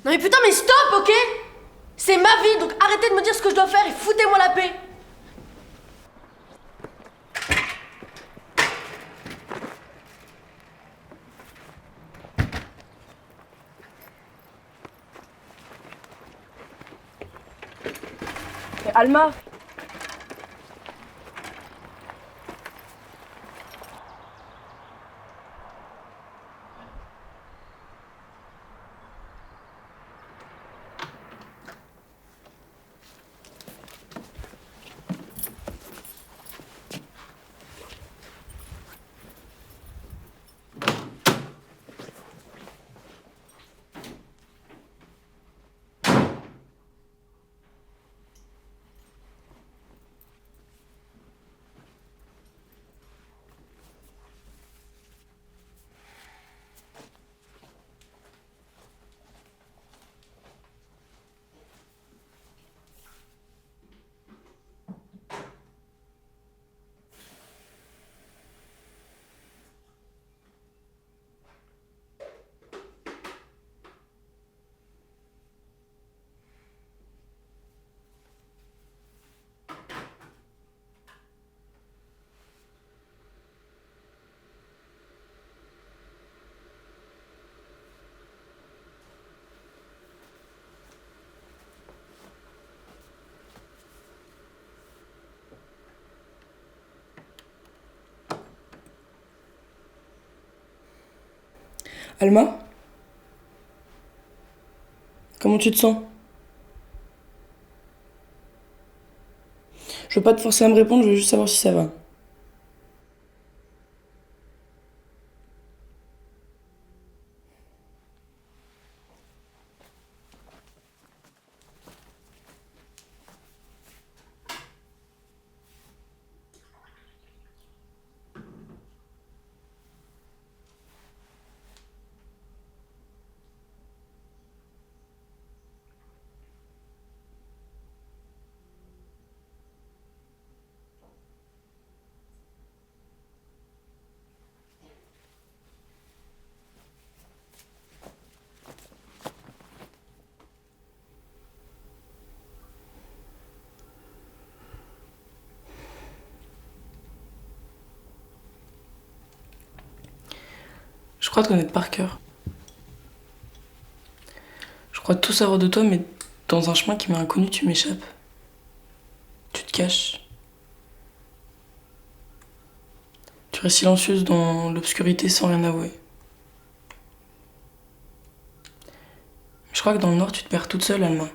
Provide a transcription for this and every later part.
Non mais putain, mais stop, ok? C'est ma vie, donc arrêtez de me dire ce que je dois faire et foutez-moi la paix. Mais Alma! Alma? Comment tu te sens? Je veux pas te forcer à me répondre, je veux juste savoir si ça va. Je crois te connaître par cœur. Je crois tout savoir de toi, mais dans un chemin qui m'est inconnu, tu m'échappes. Tu te caches. Tu restes silencieuse dans l'obscurité sans rien avouer. Je crois que dans le noir, tu te perds toute seule, Alma.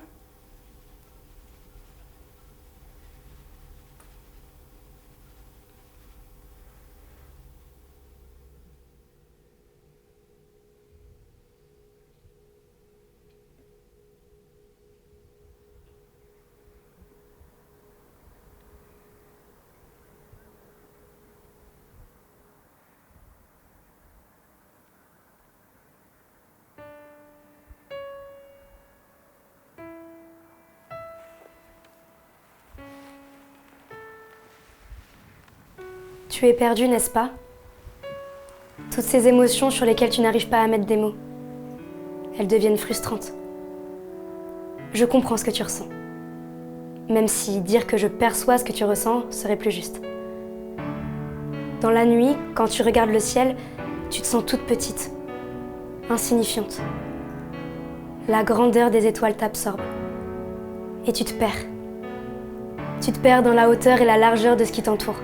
Tu es perdu, n'est-ce pas? Toutes ces émotions sur lesquelles tu n'arrives pas à mettre des mots, elles deviennent frustrantes. Je comprends ce que tu ressens, même si dire que je perçois ce que tu ressens serait plus juste. Dans la nuit, quand tu regardes le ciel, tu te sens toute petite, insignifiante. La grandeur des étoiles t'absorbe et tu te perds. Tu te perds dans la hauteur et la largeur de ce qui t'entoure.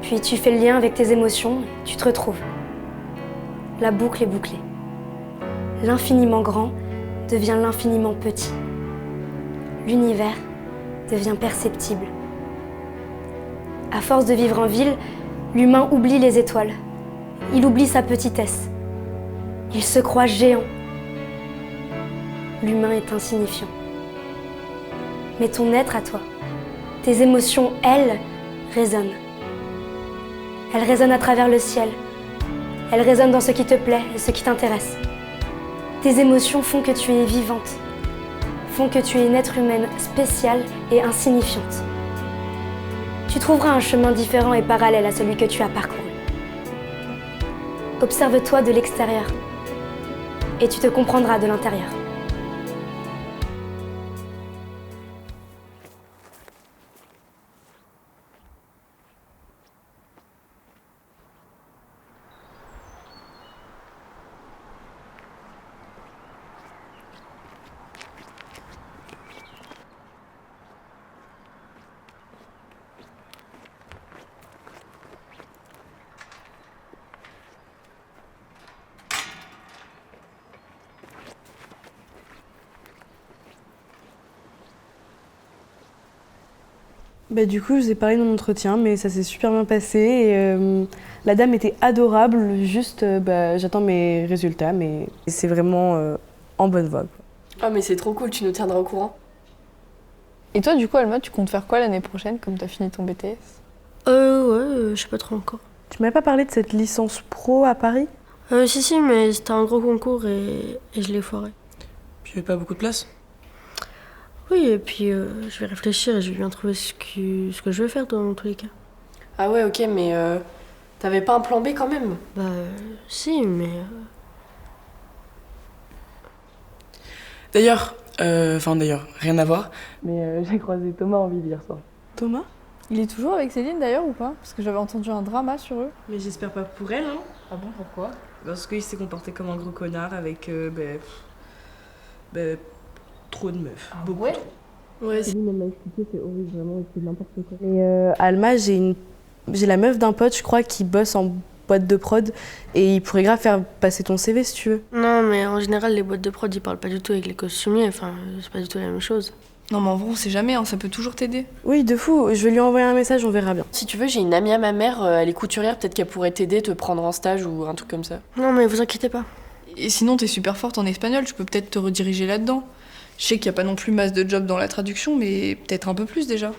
Puis tu fais le lien avec tes émotions, tu te retrouves. La boucle est bouclée. L'infiniment grand devient l'infiniment petit. L'univers devient perceptible. À force de vivre en ville, l'humain oublie les étoiles. Il oublie sa petitesse. Il se croit géant. L'humain est insignifiant. Mais ton être à toi, tes émotions, elles, résonnent. Elles résonnent à travers le ciel. Elles résonnent dans ce qui te plaît et ce qui t'intéresse. Tes émotions font que tu es vivante, font que tu es une être humaine spéciale et insignifiante. Tu trouveras un chemin différent et parallèle à celui que tu as parcouru. Observe-toi de l'extérieur et tu te comprendras de l'intérieur. Bah, du coup, je vous ai parlé de mon entretien, mais ça s'est super bien passé. Et, la dame était adorable, juste j'attends mes résultats, mais c'est vraiment en bonne voie. Ah, mais c'est trop cool, tu nous tiendras au courant. Et toi, du coup, Alma, tu comptes faire quoi l'année prochaine, comme t'as fini ton BTS? Je sais pas trop encore. Tu m'avais pas parlé de cette licence pro à Paris? Si, mais c'était un gros concours et je l'ai foiré. Puis il y avait pas beaucoup de place. Oui, et puis je vais réfléchir et je vais bien trouver ce que je veux faire dans tous les cas. Ah ouais, ok, mais t'avais pas un plan B quand même? Si, mais... D'ailleurs, rien à voir, mais j'ai croisé Thomas en ville hier soir. Thomas? Il est toujours avec Céline d'ailleurs ou pas? Parce que j'avais entendu un drama sur eux. Mais j'espère pas pour elle, hein. Ah bon, pourquoi? Parce qu'il s'est comporté comme un gros connard avec trop de meufs. Beaucoup ouais? trop. Ouais, Céline, elle m'a expliqué, c'est horrible, vraiment, il fait n'importe quoi. Et Alma, j'ai la meuf d'un pote, je crois, qui bosse en boîte de prod et il pourrait grave faire passer ton CV si tu veux. Non, mais en général, les boîtes de prod, ils parlent pas du tout avec les costumiers. Enfin, c'est pas du tout la même chose. Non, mais en vrai, on sait jamais, hein, ça peut toujours t'aider. Oui, de fou, je vais lui envoyer un message, on verra bien. si tu veux, j'ai une amie à ma mère, elle est couturière, peut-être qu'elle pourrait t'aider, te prendre en stage ou un truc comme ça. Non, mais vous inquiétez pas. Et sinon, t'es super forte en espagnol, tu peux peut-être te rediriger là-dedans. Je sais qu'il y a pas non plus masse de jobs dans la traduction, mais peut-être un peu plus déjà.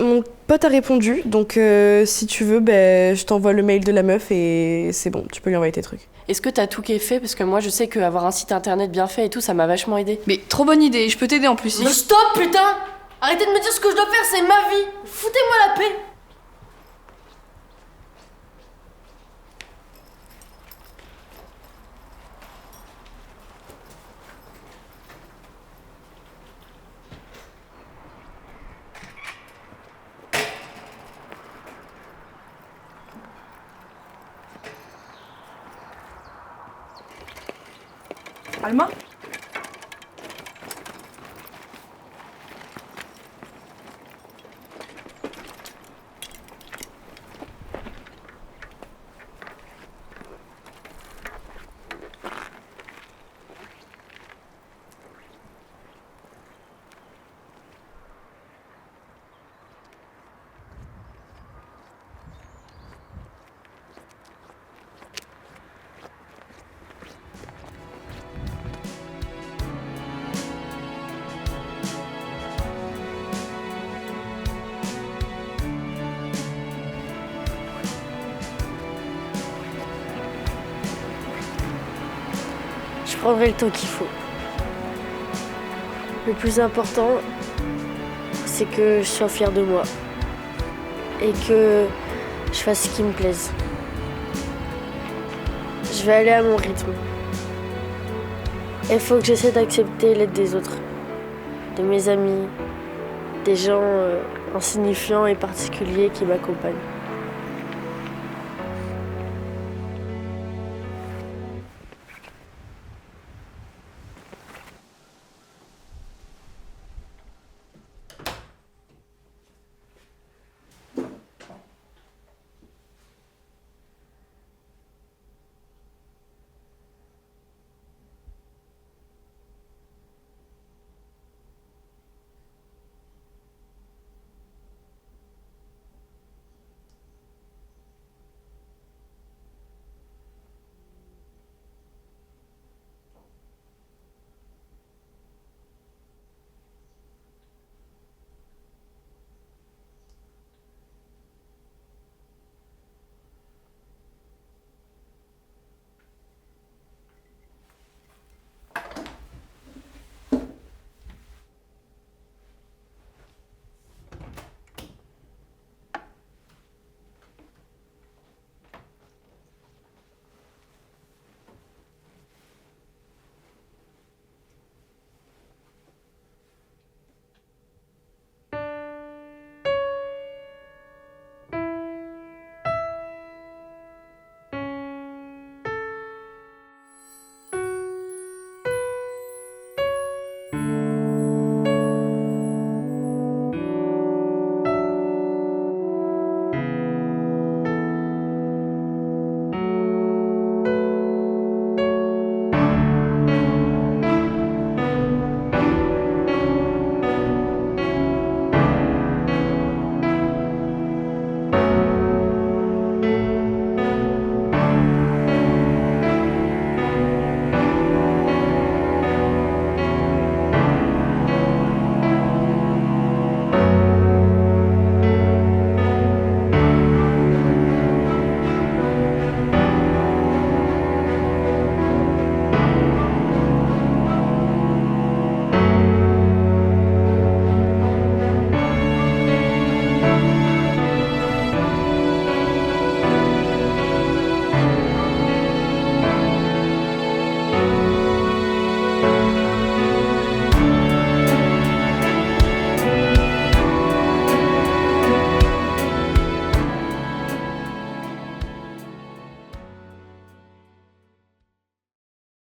Mon pote a répondu, donc si tu veux, je t'envoie le mail de la meuf et c'est bon, tu peux lui envoyer tes trucs. Est-ce que t'as tout qui est fait? Parce que moi, je sais qu'avoir un site internet bien fait et tout, ça m'a vachement aidé. Mais trop bonne idée, je peux t'aider en plus. Mais stop, putain! Arrêtez de me dire ce que je dois faire, c'est ma vie! Foutez-moi la paix! Alma? Je prendrai le temps qu'il faut. Le plus important, c'est que je sois fière de moi. Et que je fasse ce qui me plaise. Je vais aller à mon rythme. Il faut que j'essaie d'accepter l'aide des autres. De mes amis. Des gens insignifiants et particuliers qui m'accompagnent.